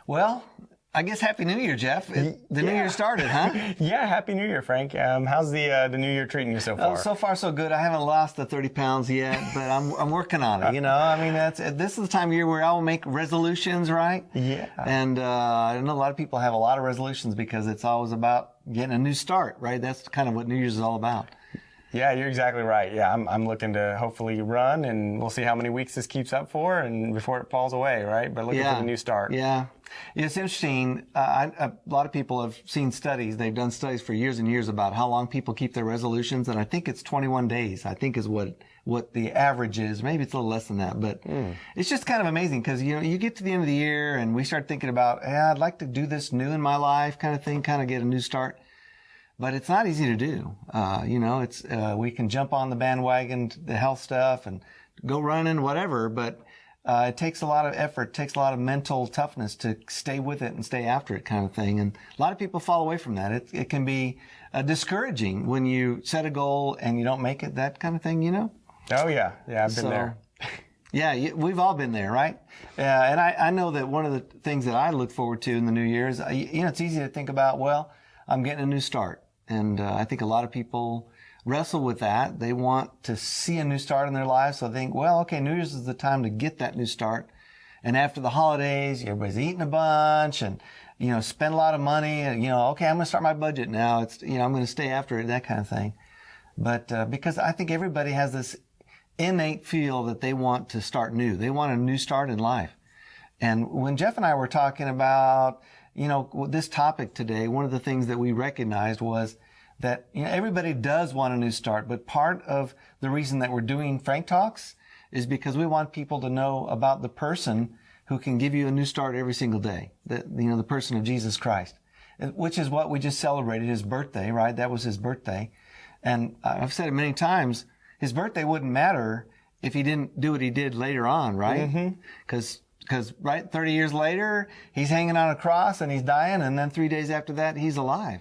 Well, I guess Happy New Year, Jeff. The New Year started, huh? Yeah, Happy New Year, Frank. How's the New Year treating you so far? So far, so good. I haven't lost the 30 pounds yet, but I'm working on it. You know, I mean, this is the time of year where I will make resolutions, right? Yeah. And I know a lot of people have a lot of resolutions because it's always about getting a new start, right? That's kind of what New Year's is all about. Yeah, you're exactly right. Yeah, I'm looking to hopefully run, and we'll see how many weeks this keeps up for, and before it falls away, right? But looking for the new start. Yeah. It's interesting. A lot of people have seen studies. They've done studies for years and years about how long people keep their resolutions, and I think it's 21 days. I think is what the average is. Maybe it's a little less than that, but it's just kind of amazing because you get to the end of the year and we start thinking about, hey, I'd like to do this new in my life, kind of thing, kind of get a new start. But it's not easy to do. We can jump on the bandwagon, the health stuff, and go running, whatever. But it takes a lot of effort, takes a lot of mental toughness to stay with it and stay after it, kind of thing. And a lot of people fall away from that. It can be discouraging when you set a goal and you don't make it, that kind of thing. Oh yeah, I've been there. Yeah, we've all been there, right? And I know that one of the things that I look forward to in the new year is, it's easy to think about, well, I'm getting a new start. And I think a lot of people wrestle with that. They want to see a new start in their lives. So they think, well, okay, New Year's is the time to get that new start. And after the holidays, everybody's eating a bunch and, spend a lot of money. And, okay, I'm going to start my budget now. I'm going to stay after it, that kind of thing. But because I think everybody has this innate feel that they want to start new. They want a new start in life. And when Jeff and I were talking about this topic today, one of the things that we recognized was that everybody does want a new start, but part of the reason that we're doing Frank Talks is because we want people to know about the person who can give you a new start every single day, the person of Jesus Christ, which is what we just celebrated, his birthday, right? That was his birthday. And I've said it many times, his birthday wouldn't matter if he didn't do what he did later on, right? Because right, 30 years later, he's hanging on a cross and he's dying, and then 3 days after that, he's alive.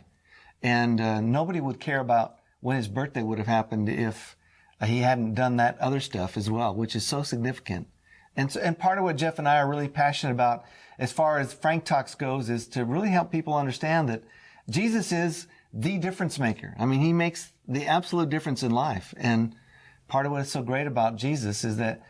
And nobody would care about when his birthday would have happened if he hadn't done that other stuff as well, which is so significant. And part of what Jeff and I are really passionate about as far as Frank Talks goes is to really help people understand that Jesus is the difference maker. I mean, he makes the absolute difference in life. And part of what is so great about Jesus is that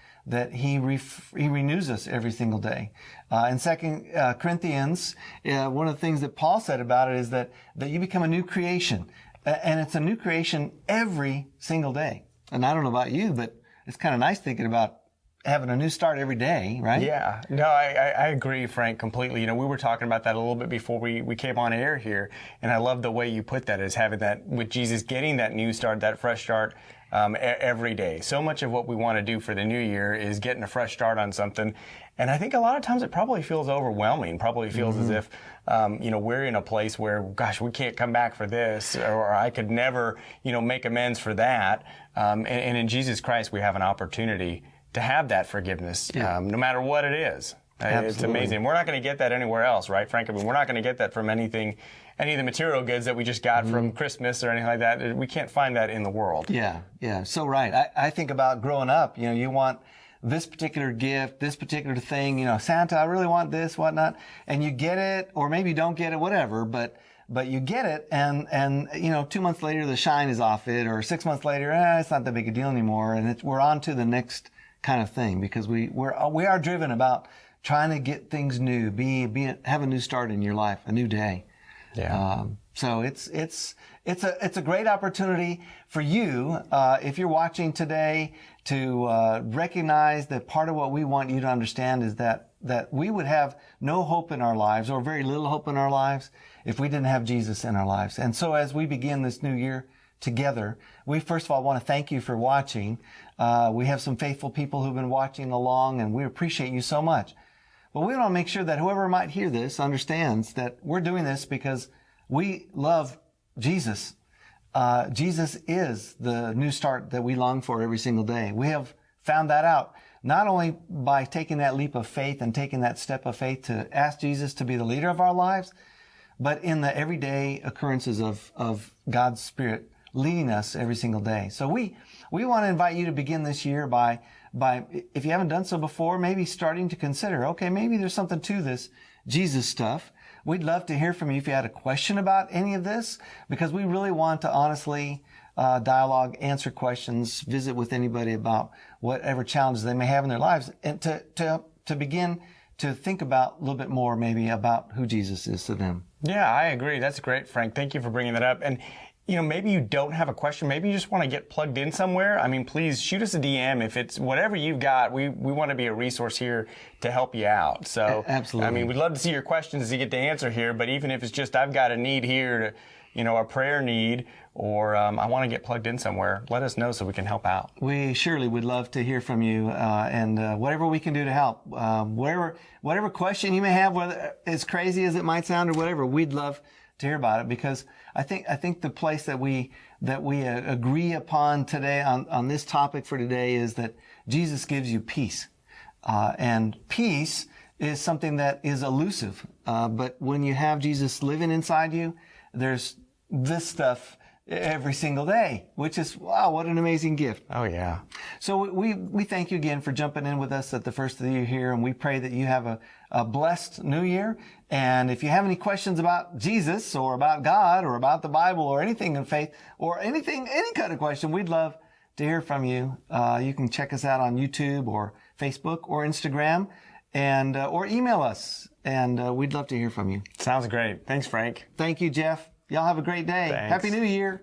he renews us every single day. In 2 Corinthians, one of the things that Paul said about it is that you become a new creation. And it's a new creation every single day. And I don't know about you, but it's kind of nice thinking about having a new start every day, right? Yeah. No, I agree, Frank, completely. We were talking about that a little bit before we came on air here, and I love the way you put that, as having that with Jesus, getting that new start, that fresh start every day. So much of what we want to do for the new year is getting a fresh start on something. And I think a lot of times it probably feels overwhelming, probably feels as if, we're in a place where, gosh, we can't come back for this, or I could never, make amends for that. And in Jesus Christ, we have an opportunity to have that forgiveness, no matter what it is. It's amazing. We're not going to get that anywhere else, right, Frank? I mean, we're not going to get that from any of the material goods that we just got from Christmas or anything like that. We can't find that in the world. Yeah. So right. I think about growing up, you want this particular gift, this particular thing, Santa, I really want this, whatnot. And you get it, or maybe you don't get it, whatever, but you get it, and 2 months later the shine is off it, or 6 months later, it's not that big a deal anymore, and we're on to the next kind of thing, because we are driven about trying to get things new, have a new start in your life, a new day. Yeah. So it's a great opportunity for you, if you're watching today, to recognize that part of what we want you to understand is that we would have no hope in our lives, or very little hope in our lives, if we didn't have Jesus in our lives. And so as we begin this new year together, we first of all want to thank you for watching. We have some faithful people who've been watching along, and we appreciate you so much. But we want to make sure that whoever might hear this understands that we're doing this because we love Jesus. Jesus is the new start that we long for every single day. We have found that out not only by taking that leap of faith and taking that step of faith to ask Jesus to be the leader of our lives, but in the everyday occurrences of God's Spirit leading us every single day. So we want to invite you to begin this year by, if you haven't done so before, maybe starting to consider, okay, maybe there's something to this Jesus stuff. We'd love to hear from you if you had a question about any of this, because we really want to honestly dialogue, answer questions, visit with anybody about whatever challenges they may have in their lives, and to begin to think about a little bit more maybe about who Jesus is to them. Yeah, I agree. That's great, Frank. Thank you for bringing that up. And maybe you don't have a question. Maybe you just want to get plugged in somewhere. I mean, please shoot us a DM. If it's whatever you've got, we want to be a resource here to help you out. So, absolutely. I mean, we'd love to see your questions to get to answer here. But even if it's just I've got a need here to, a prayer need, or I want to get plugged in somewhere, let us know so we can help out. We surely would love to hear from you, and whatever we can do to help, whatever question you may have, whether as crazy as it might sound or whatever, we'd love to hear about it, because I think the place that we agree upon today on this topic for today is that Jesus gives you peace, and peace is something that is elusive. But when you have Jesus living inside you, there's this stuff every single day, which is, wow, what an amazing gift. Oh, yeah. So we thank you again for jumping in with us at the first of the year here, and we pray that you have a blessed new year. And if you have any questions about Jesus or about God or about the Bible or anything in faith or any kind of question, we'd love to hear from you. You can check us out on YouTube or Facebook or Instagram, and or email us, and we'd love to hear from you. Sounds great. Thanks, Frank. Thank you, Jeff. Y'all have a great day. Thanks. Happy New Year.